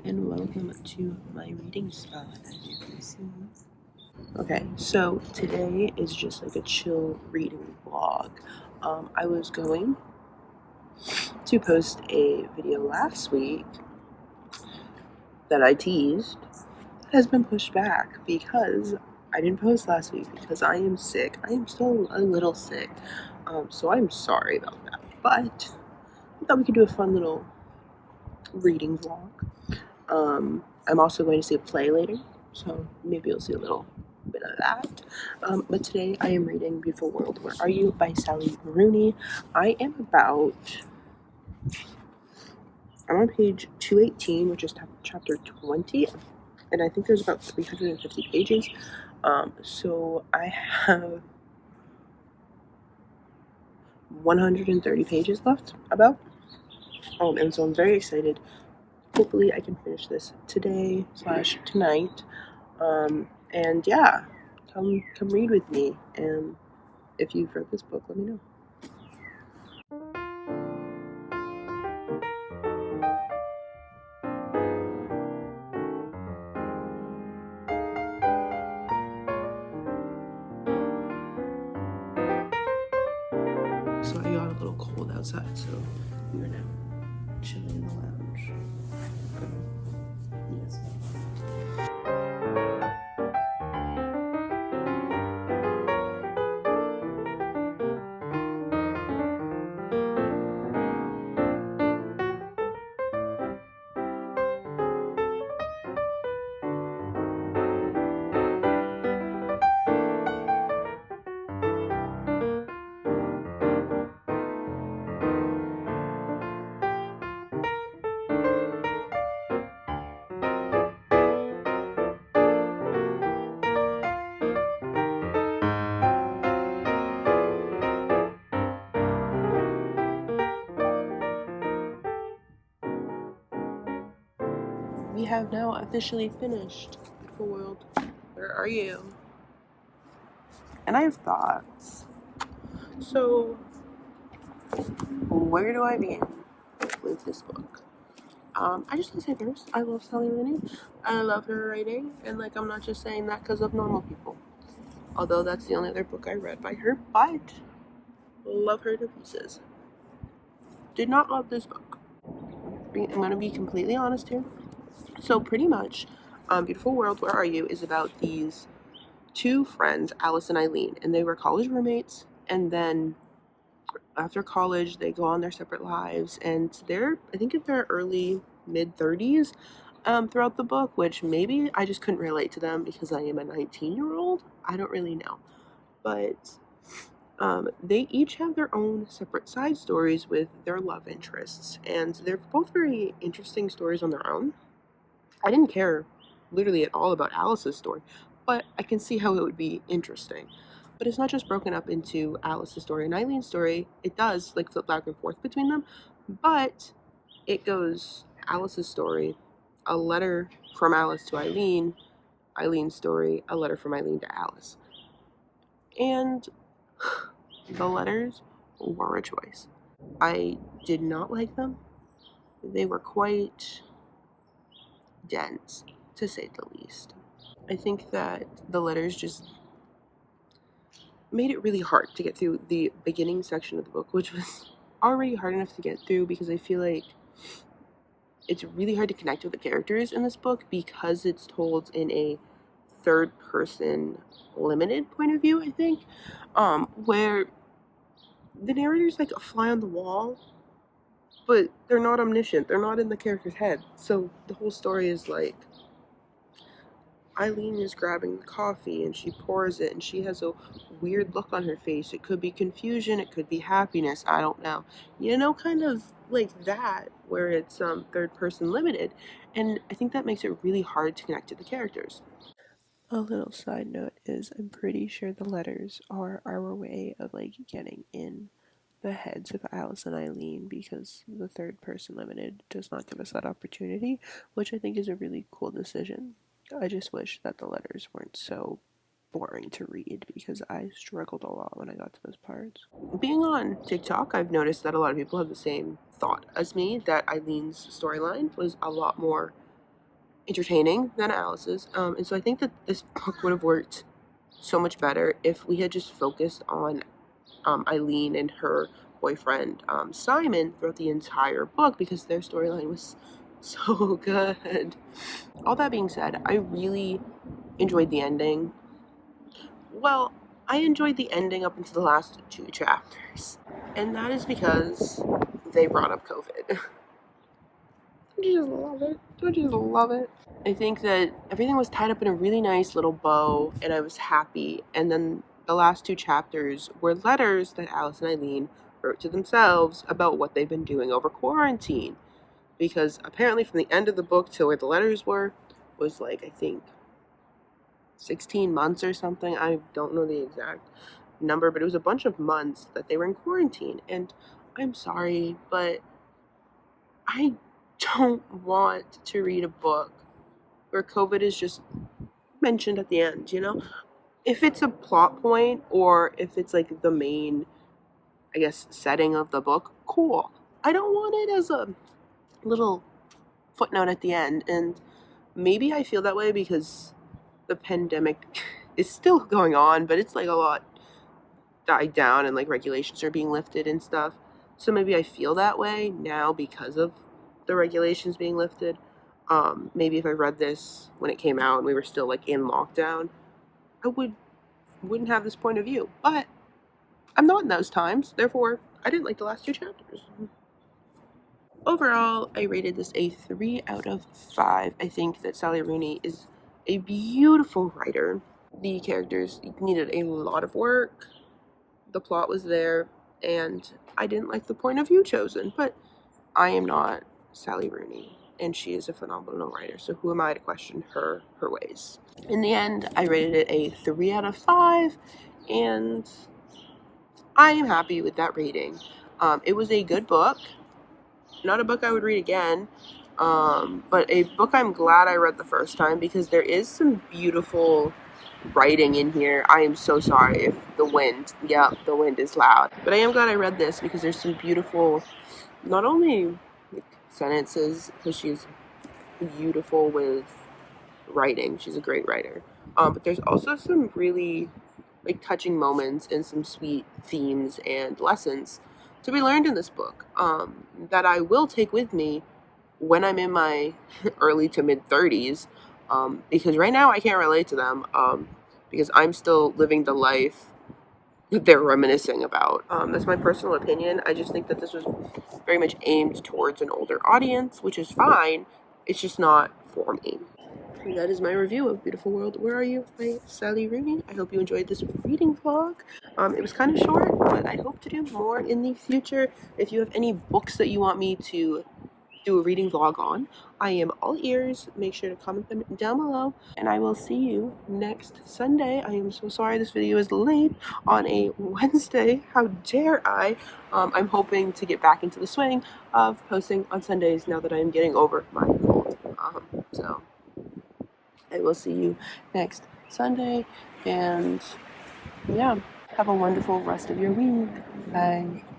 and welcome to my reading spot, as you can see. Okay, so today is just like a chill reading vlog. I was going to post a video last week that I teased. It has been pushed back because I didn't post last week because I am sick. I am still a little sick, so I'm sorry about that. But I thought we could do a fun little reading vlog. I'm also going to see a play later, so maybe you'll see a little bit of that. But today I am reading Beautiful World, Where Are You by Rooney. I'm on page 218, which is chapter 20, and I think there's about 350 pages. So I have 130 pages left, about. And so I'm very excited. Hopefully I can finish this today/tonight. And yeah, come read with me. And if you've read this book, let me know. So I got a little cold outside, so we are now chilling in the lounge. Yes. We have now officially finished Beautiful World, Where Are You? And I have thoughts. So, where do I begin with this book? I just want to say first, I love Sally Rooney. I love her writing, and like I'm not just saying that because of Normal People. Although that's the only other book I read by her, but love her to pieces. Did not love this book. I'm going to be completely honest here. So pretty much, Beautiful World, Where Are You is about these two friends, Alice and Eileen, and they were college roommates, and then after college they go on their separate lives, and they're, I think, in their early mid-30s throughout the book, which maybe I just couldn't relate to them because I am a 19-year-old. I don't really know. But they each have their own separate side stories with their love interests, and they're both very interesting stories on their own. I didn't care literally at all about Alice's story, but I can see how it would be interesting. But it's not just broken up into Alice's story and Eileen's story. It does like flip back and forth between them, but it goes Alice's story, a letter from Alice to Eileen, Eileen's story, a letter from Eileen to Alice. And the letters were a choice. I did not like them. They were quite dense, to say the least. I think that the letters just made it really hard to get through the beginning section of the book, which was already hard enough to get through because I feel like it's really hard to connect with the characters in this book because it's told in a third person limited point of view, I think, where the narrator's like a fly on the wall, but they're not omniscient. They're not in the character's head. So the whole story is like Eileen is grabbing the coffee and she pours it and she has a weird look on her face. It could be confusion, it could be happiness, I don't know. Kind of like that, where it's third person limited. And I think that makes it really hard to connect to the characters. A little side note is I'm pretty sure the letters are our way of like getting in the heads of Alice and Eileen, because the third person limited does not give us that opportunity, which I think is a really cool decision. I just wish that the letters weren't so boring to read because I struggled a lot when I got to those parts. Being on TikTok, I've noticed that a lot of people have the same thought as me, that Eileen's storyline was a lot more entertaining than Alice's. And so I think that this book would have worked so much better if we had just focused on Eileen and her boyfriend Simon throughout the entire book, because their storyline was so good. All that being said, I really enjoyed the ending. Well, I enjoyed the ending up until the last 2 chapters, and that is because they brought up COVID. Don't you just love it? Don't you just love it? I think that everything was tied up in a really nice little bow, and I was happy. And then the last 2 chapters were letters that Alice and Eileen wrote to themselves about what they've been doing over quarantine. Because apparently, from the end of the book to where the letters were, was like, I think, 16 months or something. I don't know the exact number, but it was a bunch of months that they were in quarantine. And I'm sorry, but I don't want to read a book where COVID is just mentioned at the end, you know? If it's a plot point or if it's like the main, I guess, setting of the book, cool. I don't want it as a little footnote at the end. And maybe I feel that way because the pandemic is still going on, but it's like a lot died down and like regulations are being lifted and stuff. So maybe I feel that way now because of the regulations being lifted. Maybe if I read this when it came out and we were still like in lockdown, I wouldn't have this point of view. But I'm not in those times, therefore I didn't like the last 2 chapters. Overall, I rated this a 3 out of 5. I think that Sally Rooney is a beautiful writer. The characters needed a lot of work. The plot was there, and I didn't like the point of view chosen, but I am not Sally Rooney, and she is a phenomenal writer, so who am I to question her ways? In the end, I rated it a 3 out of 5, and I am happy with that rating. It was a good book, not a book I would read again, but a book I'm glad I read the first time, because there is some beautiful writing in here. I am so sorry if the wind is loud, but I am glad I read this because there's some beautiful, not only like sentences, because she's beautiful with writing, she's a great writer, but there's also some really like touching moments and some sweet themes and lessons to be learned in this book, that I will take with me when I'm in my early to mid 30s, because right now I can't relate to them, because I'm still living the life that they're reminiscing about. That's my personal opinion. I just think that this was very much aimed towards an older audience, which is fine. It's just not for me. And that is my review of Beautiful World, Where Are You by Sally Rooney. I hope you enjoyed this reading vlog. It was kind of short, but I hope to do more in the future. If you have any books that you want me to do a reading vlog on, I am all ears. Make sure to comment them down below, and I will see you next Sunday. I am so sorry this video is late on a Wednesday. How dare I? I'm hoping to get back into the swing of posting on Sundays now that I am getting over my cold. So I will see you next Sunday, and yeah, have a wonderful rest of your week. Bye.